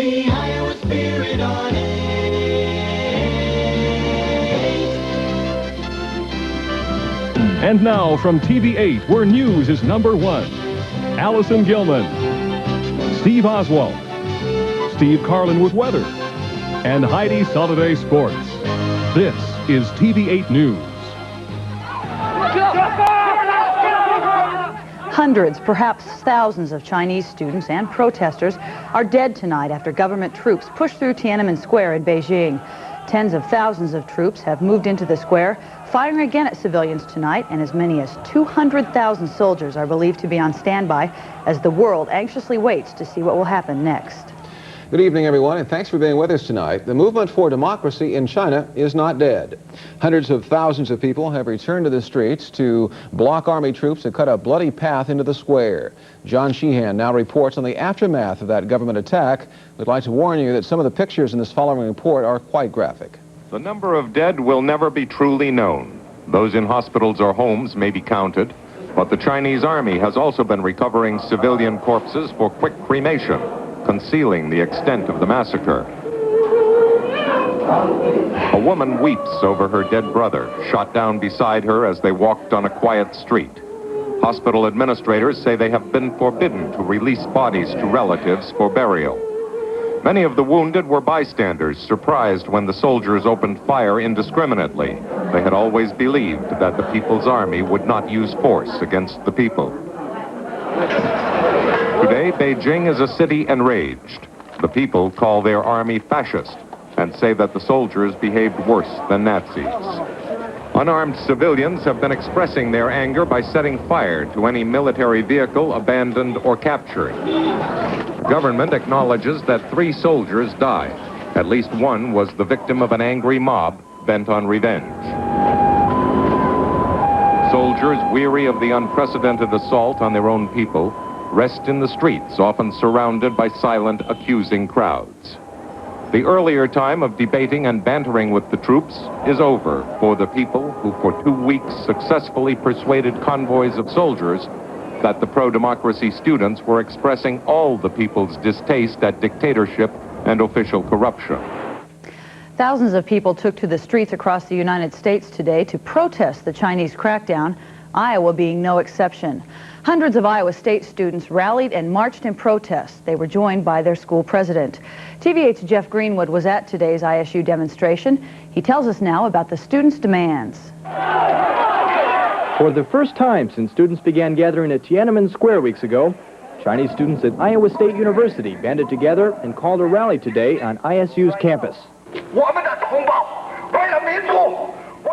the Iowa spirit on 8. And now from TV-8, where news is #1, Allison Gilman, Steve Oswald, Steve Carlin with weather, and Heidi Soliday Sports. This is TV-8 News. Hundreds, perhaps thousands of Chinese students and protesters are dead tonight after government troops pushed through Tiananmen Square in Beijing. Tens of thousands of troops have moved into the square, firing again at civilians tonight, and as many as 200,000 soldiers are believed to be on standby as the world anxiously waits to see what will happen next. Good evening, everyone, and thanks for being with us tonight. The movement for democracy in China is not dead. Hundreds of thousands of people have returned to the streets to block army troops and cut a bloody path into the square. John Sheehan now reports on the aftermath of that government attack. We'd like to warn you that some of the pictures in this following report are quite graphic. The number of dead will never be truly known. Those in hospitals or homes may be counted, but the Chinese army has also been recovering civilian corpses for quick cremation, concealing the extent of the massacre. A woman weeps over her dead brother, shot down beside her as they walked on a quiet street. Hospital administrators say they have been forbidden to release bodies to relatives for burial. Many of the wounded were bystanders, surprised when the soldiers opened fire indiscriminately. They had always believed that the People's Army would not use force against the people. Today, Beijing is a city enraged. The people call their army fascist and say that the soldiers behaved worse than Nazis. Unarmed civilians have been expressing their anger by setting fire to any military vehicle abandoned or captured. The government acknowledges that 3 soldiers died. At least one was the victim of an angry mob bent on revenge. Soldiers, weary of the unprecedented assault on their own people, rest in the streets, often surrounded by silent, accusing crowds. The earlier time of debating and bantering with the troops is over for the people who for 2 weeks successfully persuaded convoys of soldiers that the pro-democracy students were expressing all the people's distaste at dictatorship and official corruption. Thousands of people took to the streets across the United States today to protest the Chinese crackdown, Iowa being no exception. Hundreds of Iowa State students rallied and marched in protest. They were joined by their school president. TV-8's Jeff Greenwood was at today's ISU demonstration. He tells us now about the students' demands. For the first time since students began gathering at Tiananmen Square weeks ago, Chinese students at Iowa State University banded together and called a rally today on ISU's campus.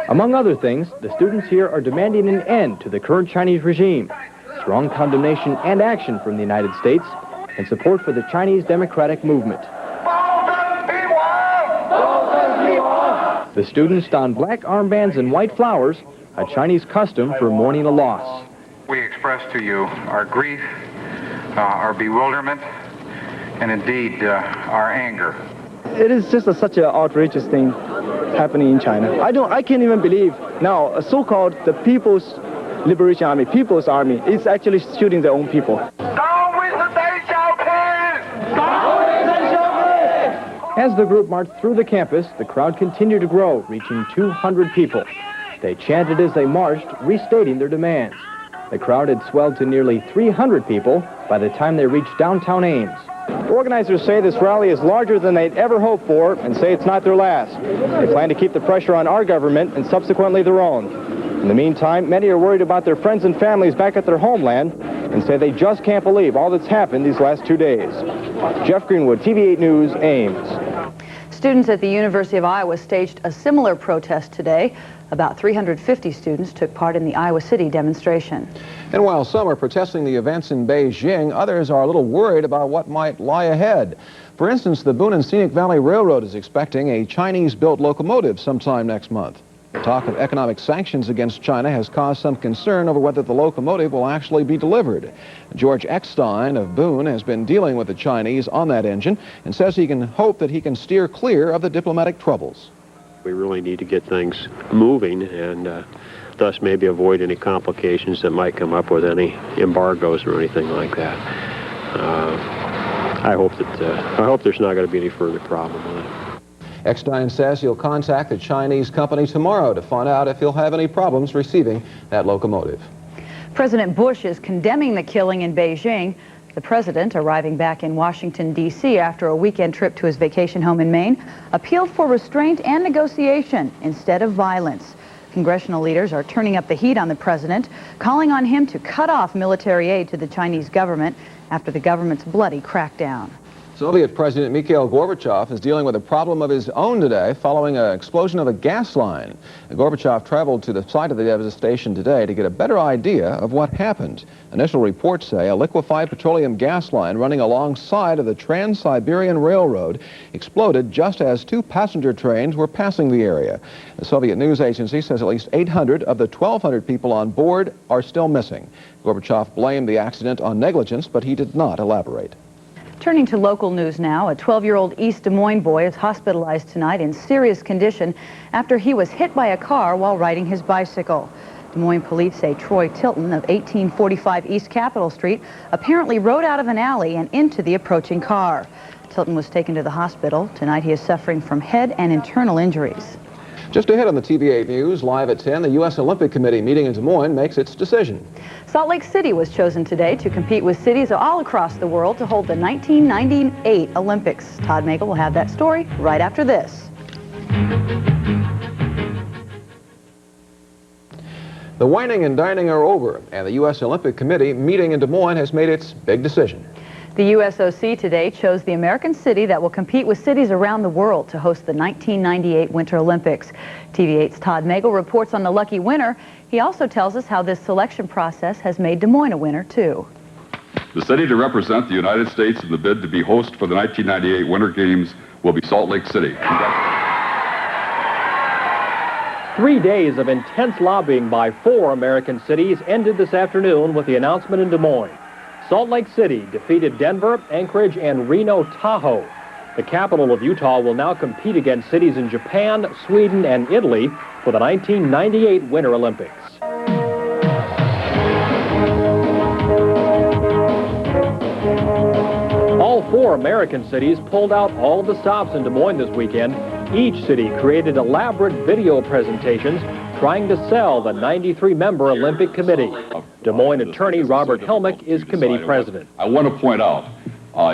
Among other things, the students here are demanding an end to the current Chinese regime, strong condemnation and action from the United States, and support for the Chinese democratic movement. The students donned black armbands and white flowers, a Chinese custom for mourning a loss. We express to you our grief, our bewilderment, and indeed our anger. It is just such an outrageous thing happening in China. I can't even believe now a so-called the People's Liberation Army, People's Army, is actually shooting their own people. As the group marched through the campus, the crowd continued to grow, reaching 200 people. They chanted as they marched, restating their demands. The crowd had swelled to nearly 300 people by the time they reached downtown Ames. Organizers say this rally is larger than they'd ever hoped for and say it's not their last. They plan to keep the pressure on our government and subsequently their own. In the meantime, many are worried about their friends and families back at their homeland and say they just can't believe all that's happened these last 2 days. Jeff Greenwood, TV-8 News, Ames. Students at the University of Iowa staged a similar protest today. About 350 students took part in the Iowa City demonstration. And while some are protesting the events in Beijing, others are a little worried about what might lie ahead. For instance, the Boone and Scenic Valley Railroad is expecting a Chinese-built locomotive sometime next month. The talk of economic sanctions against China has caused some concern over whether the locomotive will actually be delivered. George Eckstein of Boone has been dealing with the Chinese on that engine and says he can hope that he can steer clear of the diplomatic troubles. We really need to get things moving and thus maybe avoid any complications that might come up with any embargoes or anything like that. I hope there's not going to be any further problem with it. Eckstein says he'll contact the Chinese company tomorrow to find out if he'll have any problems receiving that locomotive. President Bush is condemning the killing in Beijing. The president, arriving back in Washington, D.C. after a weekend trip to his vacation home in Maine, appealed for restraint and negotiation instead of violence. Congressional leaders are turning up the heat on the president, calling on him to cut off military aid to the Chinese government after the government's bloody crackdown. Soviet President Mikhail Gorbachev is dealing with a problem of his own today following an explosion of a gas line. Gorbachev traveled to the site of the devastation today to get a better idea of what happened. Initial reports say a liquefied petroleum gas line running alongside of the Trans-Siberian Railroad exploded just as two passenger trains were passing the area. The Soviet news agency says at least 800 of the 1,200 people on board are still missing. Gorbachev blamed the accident on negligence, but he did not elaborate. Turning to local news now, a 12-year-old East Des Moines boy is hospitalized tonight in serious condition after he was hit by a car while riding his bicycle. Des Moines police say Troy Tilton of 1845 East Capitol Street apparently rode out of an alley and into the approaching car. Tilton was taken to the hospital. Tonight he is suffering from head and internal injuries. Just ahead on the TV-8 News, live at 10, the U.S. Olympic Committee meeting in Des Moines makes its decision. Salt Lake City was chosen today to compete with cities all across the world to hold the 1998 Olympics. Todd Magel will have that story right after this. The whining and dining are over, and the U.S. Olympic Committee meeting in Des Moines has made its big decision. The USOC today chose the American city that will compete with cities around the world to host the 1998 Winter Olympics. TV8's Todd Magel reports on the lucky winner. He also tells us how this selection process has made Des Moines a winner, too. The city to represent the United States in the bid to be host for the 1998 Winter Games will be Salt Lake City. 3 days of intense lobbying by 4 American cities ended this afternoon with the announcement in Des Moines. Salt Lake City defeated Denver, Anchorage, and Reno Tahoe. The capital of Utah will now compete against cities in Japan, Sweden, and Italy for the 1998 Winter Olympics. All 4 American cities pulled out all the stops in Des Moines this weekend. Each city created elaborate video presentations trying to sell the 93-member Olympic Committee. Des Moines attorney Robert Helmick is committee president. I want to point out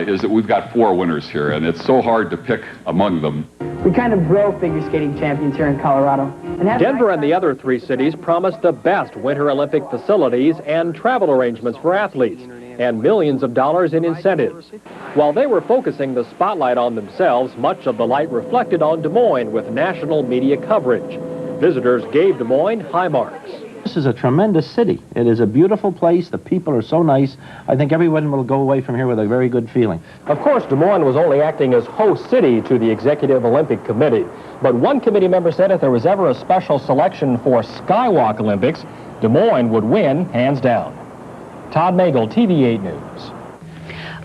is that we've got 4 winners here, and it's so hard to pick among them. We kind of grow figure skating champions here in Colorado. Denver and the other 3 cities promised the best Winter Olympic facilities and travel arrangements for athletes, and millions of dollars in incentives. While they were focusing the spotlight on themselves, much of the light reflected on Des Moines with national media coverage. Visitors gave Des Moines high marks. This is a tremendous city. It is a beautiful place. The people are so nice. I think everyone will go away from here with a very good feeling. Of course, Des Moines was only acting as host city to the Executive Olympic Committee. But one committee member said if there was ever a special selection for Skywalk Olympics, Des Moines would win hands down. Todd Magel, TV8 News.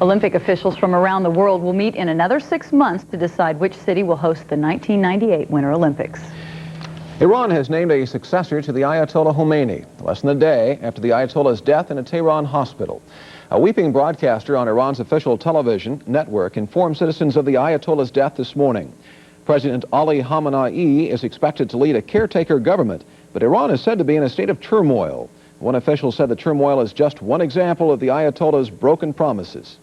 Olympic officials from around the world will meet in another 6 months to decide which city will host the 1998 Winter Olympics. Iran has named a successor to the Ayatollah Khomeini, less than a day after the Ayatollah's death in a Tehran hospital. A weeping broadcaster on Iran's official television network informed citizens of the Ayatollah's death this morning. President Ali Khamenei is expected to lead a caretaker government, but Iran is said to be in a state of turmoil. One official said the turmoil is just one example of the Ayatollah's broken promises.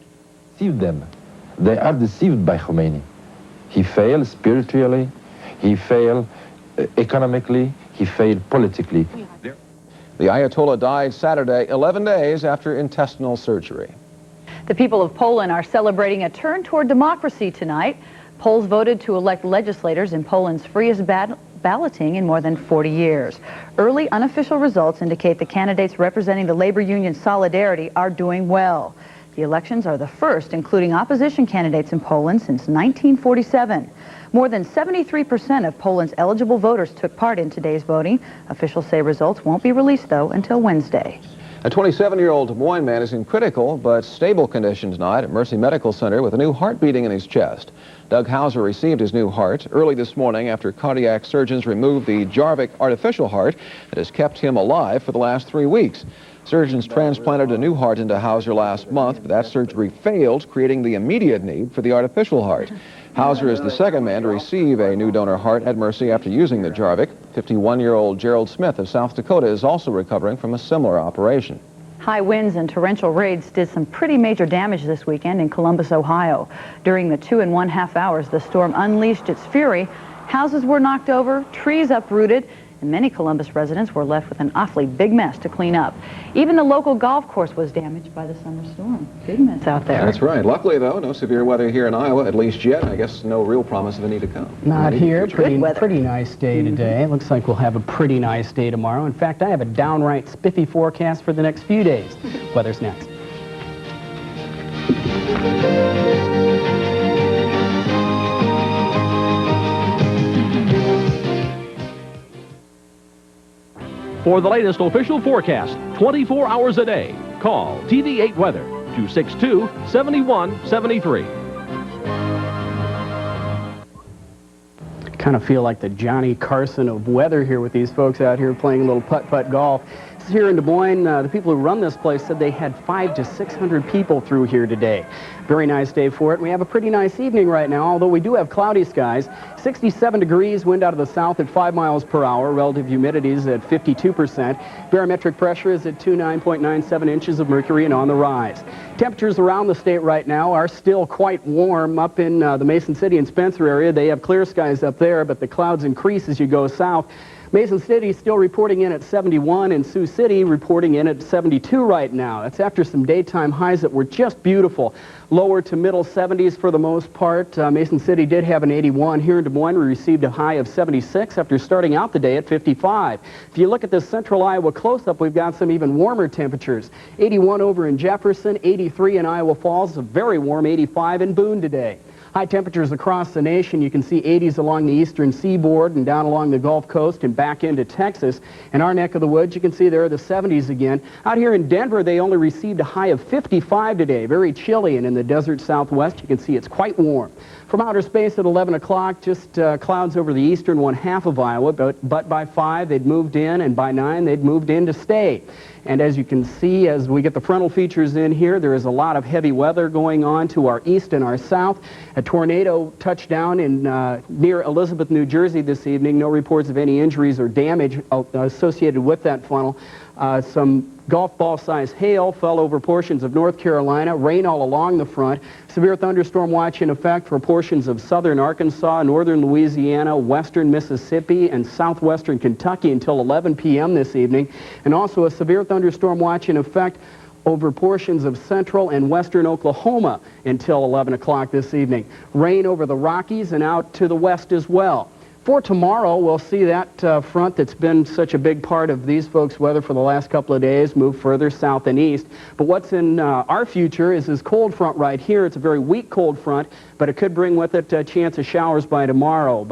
Deceived them. They are deceived by Khomeini. He failed spiritually, he failed economically, he failed politically. The Ayatollah died Saturday, 11 days after intestinal surgery. The people of Poland are celebrating a turn toward democracy tonight. Poles voted to elect legislators in Poland's freest balloting in more than 40 years. Early unofficial results indicate the candidates representing the labor union Solidarity are doing well. The elections are the first including opposition candidates in Poland since 1947. More than 73% of Poland's eligible voters took part in today's voting. Officials say results won't be released, though, until Wednesday. A 27-year-old Des Moines man is in critical but stable condition tonight at Mercy Medical Center with a new heart beating in his chest. Doug Hauser received his new heart early this morning after cardiac surgeons removed the Jarvik artificial heart that has kept him alive for the last 3 weeks. Surgeons transplanted a new heart into Hauser last month, but that surgery failed, creating the immediate need for the artificial heart. Hauser is the second man to receive a new donor heart at Mercy after using the Jarvik. 51-year-old Gerald Smith of South Dakota is also recovering from a similar operation. High winds and torrential rains did some pretty major damage this weekend in Columbus, Ohio. During the 2 1/2 hours the storm unleashed its fury, houses were knocked over, trees uprooted, and many Columbus residents were left with an awfully big mess to clean up. Even the local golf course was damaged by the summer storm. Big mess out there. That's right. Luckily, though, no severe weather here in Iowa, at least yet. I guess no real promise of any to come. Not here. Pretty nice day today. It looks like we'll have a pretty nice day tomorrow. In fact, I have a downright spiffy forecast for the next few days. Weather's next. For the latest official forecast, 24 hours a day, call TV-8 Weather, 262-7173. Kind of feel like the Johnny Carson of weather here with these folks out here playing a little putt-putt golf. Here in Des Moines, the people who run this place said they had 500 to 600 people through here today. Very nice day for it. We have a pretty nice evening right now, although we do have cloudy skies. 67 degrees, wind out of the south at 5 miles per hour. Relative humidity is at 52%. Barometric pressure is at 29.97 inches of mercury and on the rise. Temperatures around the state right now are still quite warm. Up in the Mason City and Spencer area, they have clear skies up there, but the clouds increase as you go south. Mason City still reporting in at 71 and Sioux City reporting in at 72 right now. That's after some daytime highs that were just beautiful. Lower to middle 70s for the most part. Mason City did have an 81. Here in Des Moines, we received a high of 76 after starting out the day at 55. If you look at this central Iowa close-up, we've got some even warmer temperatures. 81 over in Jefferson, 83 in Iowa Falls, a very warm 85 in Boone today. High temperatures across the nation. You can see 80s along the eastern seaboard and down along the Gulf Coast and back into Texas. In our neck of the woods, you can see there are the 70s again. Out here in Denver, they only received a high of 55 today. Very chilly, and in the desert southwest, you can see it's quite warm. From outer space at 11 o'clock, just clouds over the eastern 1/2 of Iowa, but by 5 they'd moved in, and by 9 they'd moved in to stay. And as you can see, as we get the frontal features in here, there is a lot of heavy weather going on to our east and our south. A tornado touched down in near Elizabeth, New Jersey this evening. No reports of any injuries or damage associated with that funnel. Some golf ball size hail fell over portions of North Carolina, rain all along the front. Severe thunderstorm watch in effect for portions of southern Arkansas, northern Louisiana, western Mississippi, and southwestern Kentucky until 11 p.m. this evening. And also a severe thunderstorm watch in effect over portions of central and western Oklahoma until 11 o'clock this evening. Rain over the Rockies and out to the west as well. For tomorrow, we'll see that front that's been such a big part of these folks' weather for the last couple of days move further south and east. But what's in our future is this cold front right here. It's a very weak cold front, but it could bring with it a chance of showers by tomorrow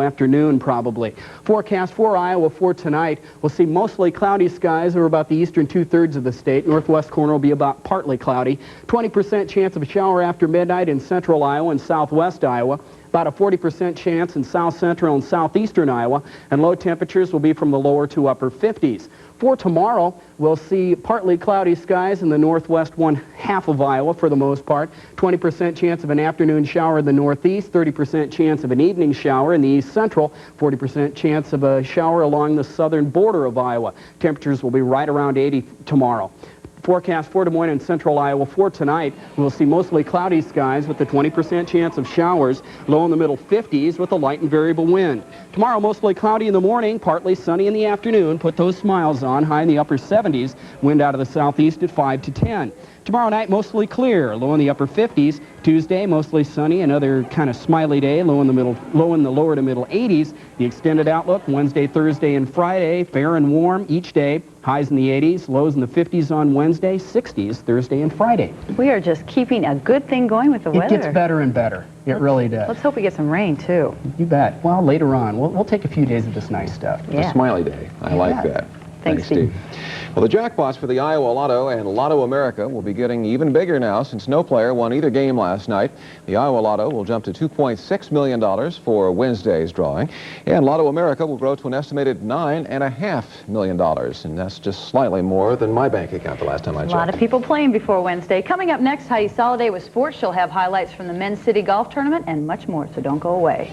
afternoon probably. Forecast for Iowa for tonight, we'll see mostly cloudy skies over about the eastern 2/3 of the state. Northwest corner will be about partly cloudy. 20% chance of a shower after midnight in central Iowa and southwest Iowa. About a 40% chance in south central and southeastern Iowa, and low temperatures will be from the lower to upper 50s. For tomorrow, we'll see partly cloudy skies in the northwest 1/2 of Iowa for the most part. 20% chance of an afternoon shower in the northeast, 30% chance of an evening shower in the east central, 40% chance of a shower along the southern border of Iowa. Temperatures will be right around 80 tomorrow. Forecast for Des Moines and central Iowa for tonight, we'll see mostly cloudy skies with a 20% chance of showers, low in the middle 50s with a light and variable wind. Tomorrow, mostly cloudy in the morning, partly sunny in the afternoon. Put those smiles on, high in the upper 70s, wind out of the southeast at 5 to 10. Tomorrow night, mostly clear, low in the upper 50s. Tuesday, mostly sunny, another kind of smiley day, low in the lower to middle 80s. The extended outlook, Wednesday, Thursday, and Friday, fair and warm each day. Highs in the 80s, lows in the 50s on Wednesday, 60s Thursday and Friday. We are just keeping a good thing going with the weather. It gets better and better. It really does. Let's hope we get some rain, too. You bet. Well, later on, we'll take a few days of this nice stuff. Yeah. A smiley day. I like that. Thanks, Steve. Well, the jackpots for the Iowa Lotto and Lotto America will be getting even bigger now since no player won either game last night. The Iowa Lotto will jump to $2.6 million for Wednesday's drawing, and Lotto America will grow to an estimated $9.5 million, and that's just slightly more than my bank account the last time I checked. A lot of people playing before Wednesday. Coming up next, Heidi Soliday with sports. She'll have highlights from the Men's City Golf Tournament and much more, so don't go away.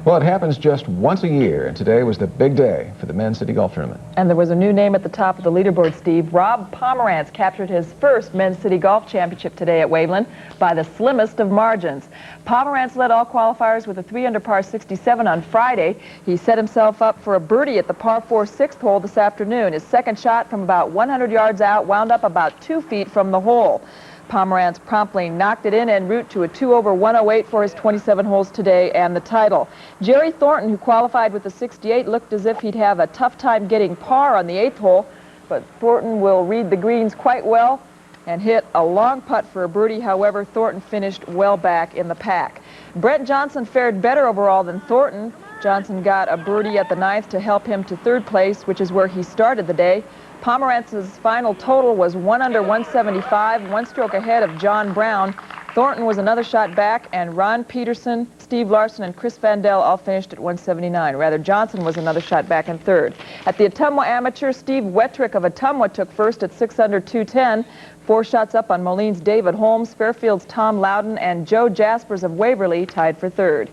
Well, it happens just once a year, and today was the big day for the Men's City Golf Tournament. And there was a new name at the top of the leaderboard, Steve. Rob Pomerantz captured his first Men's City Golf Championship today at Waveland by the slimmest of margins. Pomerantz led all qualifiers with a 3-under par 67 on Friday. He set himself up for a birdie at the par 4 6th hole this afternoon. His second shot from about 100 yards out wound up about 2 feet from the hole. Pomerantz promptly knocked it in en route to a 2/108 for his 27 holes today and the title. Jerry Thornton, who qualified with the 68, looked as if he'd have a tough time getting par on the 8th hole, but Thornton will read the greens quite well and hit a long putt for a birdie. However, Thornton finished well back in the pack. Brent Johnson fared better overall than Thornton. Johnson got a birdie at the 9th to help him to 3rd place, which is where he started the day. Pomerantz's final total was 1 under 175, 1 stroke ahead of John Brown. Thornton was another shot back, and Ron Peterson, Steve Larson, and Chris Vandell all finished at 179. Rather, Johnson was another shot back in 3rd. At the Ottumwa Amateur, Steve Wettrick of Ottumwa took first at 6 under 210. 4 shots up on Moline's David Holmes, Fairfield's Tom Loudon, and Joe Jaspers of Waverly tied for 3rd.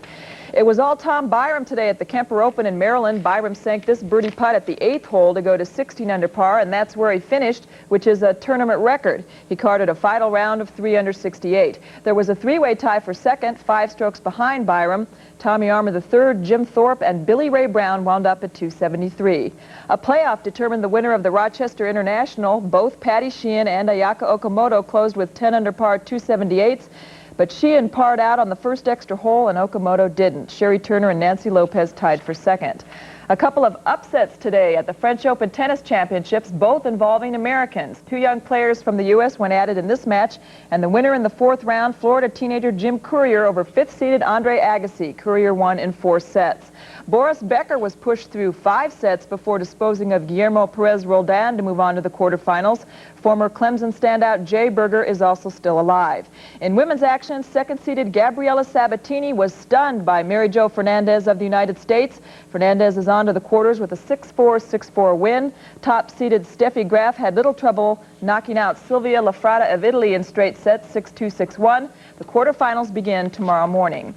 It was all Tom Byram today at the Kemper Open in Maryland. Byram sank this birdie putt at the 8th hole to go to 16 under par, and that's where he finished, which is a tournament record. He carded a final round of 3 under 68. There was a 3-way tie for second, 5 strokes behind Byram. Tommy Armour III, Jim Thorpe, and Billy Ray Brown wound up at 273. A playoff determined the winner of the Rochester International. Both Patty Sheehan and Ayaka Okamoto closed with 10 under par 278s. But Sheehan parred out on the first extra hole, and Okamoto didn't. Sherry Turner and Nancy Lopez tied for second. A couple of upsets today at the French Open Tennis Championships, both involving Americans. 2 young players from the U.S. went at it in this match, and the winner in the 4th round, Florida teenager Jim Courier over 5th-seeded Andre Agassi. Courier won in 4 sets. Boris Becker was pushed through 5 sets before disposing of Guillermo Perez Roldan to move on to the quarterfinals. Former Clemson standout Jay Berger is also still alive. In women's action, 2nd-seeded Gabriela Sabatini was stunned by Mary Jo Fernandez of the United States. Fernandez is on to the quarters with a 6-4, 6-4 win. Top-seeded Steffi Graf had little trouble knocking out Silvia Lafrata of Italy in straight sets, 6-2, 6-1. The quarterfinals begin tomorrow morning.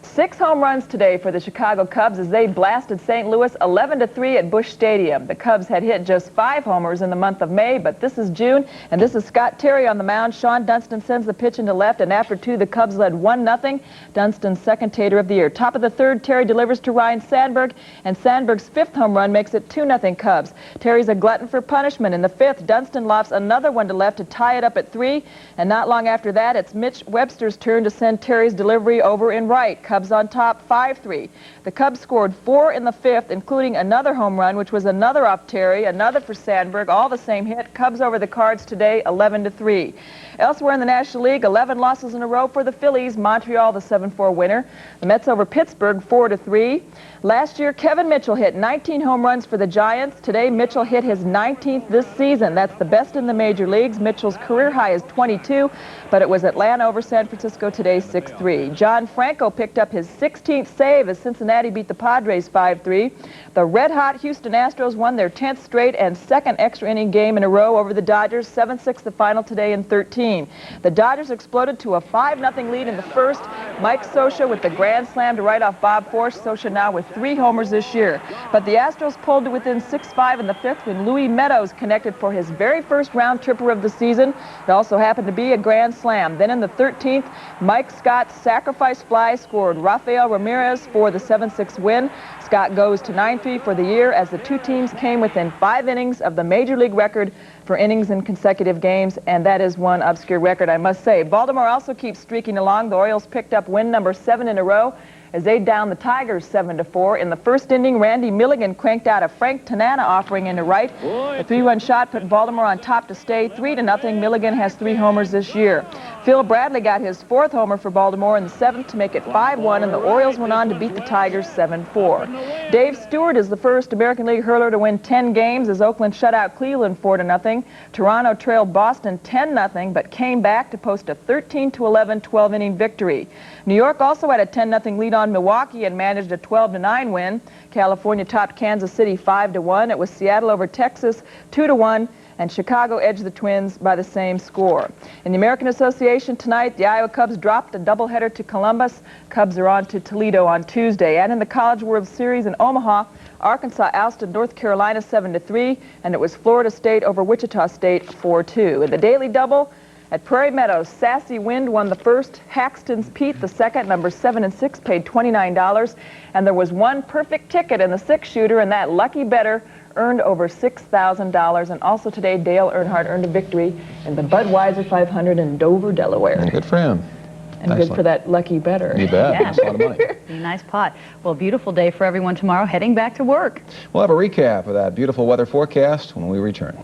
6 home runs today for the Chicago Cubs as they blasted St. Louis 11-3 at Busch Stadium. The Cubs had hit just 5 homers in the month of May, but this is June, and this is Scott Terry on the mound. Sean Dunston sends the pitch into left, and after 2, the Cubs led 1-0. Dunston's second Tater of the year. Top of the 3rd, Terry delivers to Ryan Sandberg, and Sandberg's 5th home run makes it 2-0 Cubs. Terry's a glutton for punishment. In the 5th, Dunston lofts another one to left to tie it up at 3, and not long after that, it's Mitch Webster's turn to send Terry's delivery over in right. Cubs on top 5-3. The Cubs scored 4 in the 5th, including another home run, which was another off Terry, another for Sandberg, all the same hit. Cubs over the Cards today 11-3. Elsewhere in the National League, 11 losses in a row for the Phillies. Montreal, the 7-4 winner. The Mets over Pittsburgh 4-3. Last year, Kevin Mitchell hit 19 home runs for the Giants. Today, Mitchell hit his 19th this season. That's the best in the major leagues. Mitchell's career high is 22, but it was Atlanta over San Francisco today 6-3. John Franco picked up his 16th save as Cincinnati beat the Padres 5-3. The red-hot Houston Astros won their 10th straight and 2nd extra inning game in a row over the Dodgers, 7-6 the final today in 13. The Dodgers exploded to a 5-0 lead in the 1st. Mike Scioscia with the grand slam to right off Bob Forsch. Scioscia now with 3 homers this year. But the Astros pulled to within 6-5 in the 5th when Louis Meadows connected for his very first round tripper of the season. It also happened to be a grand slam. Then in the 13th, Mike Scott's sacrifice fly scored Rafael Ramirez for the 7-6 win. Scott goes to 9-3 for the year as the 2 teams came within 5 innings of the Major League record for innings in consecutive games, and that is one obscure record, I must say. Baltimore also keeps streaking along. The Orioles picked up win number 7 in a row as they downed the Tigers 7-4. In the first inning, Randy Milligan cranked out a Frank Tanana offering into right. A 3-run shot put Baltimore on top to stay 3-0. Milligan has 3 homers this year. Phil Bradley got his 4th homer for Baltimore in the 7th to make it 5-1, and the Orioles went on to beat the Tigers 7-4. Dave Stewart is the first American League hurler to win 10 games as Oakland shut out Cleveland 4-0. Toronto trailed Boston 10-0, but came back to post a 13-11 12-inning victory. New York also had a 10-0 lead on Milwaukee and managed a 12-9 win. California topped Kansas City 5-1. It was Seattle over Texas 2-1. And Chicago edged the Twins by the same score. In the American Association tonight, the Iowa Cubs dropped a doubleheader to Columbus. Cubs are on to Toledo on Tuesday. And in the College World Series in Omaha, Arkansas ousted North Carolina 7-3, and it was Florida State over Wichita State 4-2. In the Daily Double, at Prairie Meadows, Sassy Wind won the first, Haxton's Pete the second. Number 7 and 6 paid $29, and there was one perfect ticket in the 6-shooter, and that lucky bettor earned over $6,000. And also today, Dale Earnhardt earned a victory in the Budweiser 500 in Dover, Delaware. Good for him. And good for that lucky bettor. You bet. Yeah. That's a lot of money. Nice pot. Well, beautiful day for everyone tomorrow, heading back to work. We'll have a recap of that beautiful weather forecast when we return.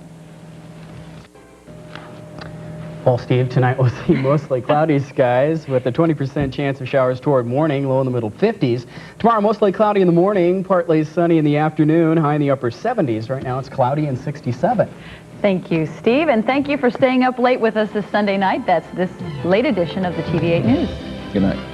Well, Steve, tonight we'll see mostly cloudy skies with a 20% chance of showers toward morning, low in the middle 50s. Tomorrow, mostly cloudy in the morning, partly sunny in the afternoon, high in the upper 70s. Right now, it's cloudy and 67. Thank you, Steve, and thank you for staying up late with us this Sunday night. That's this late edition of the TV8 News. Good night.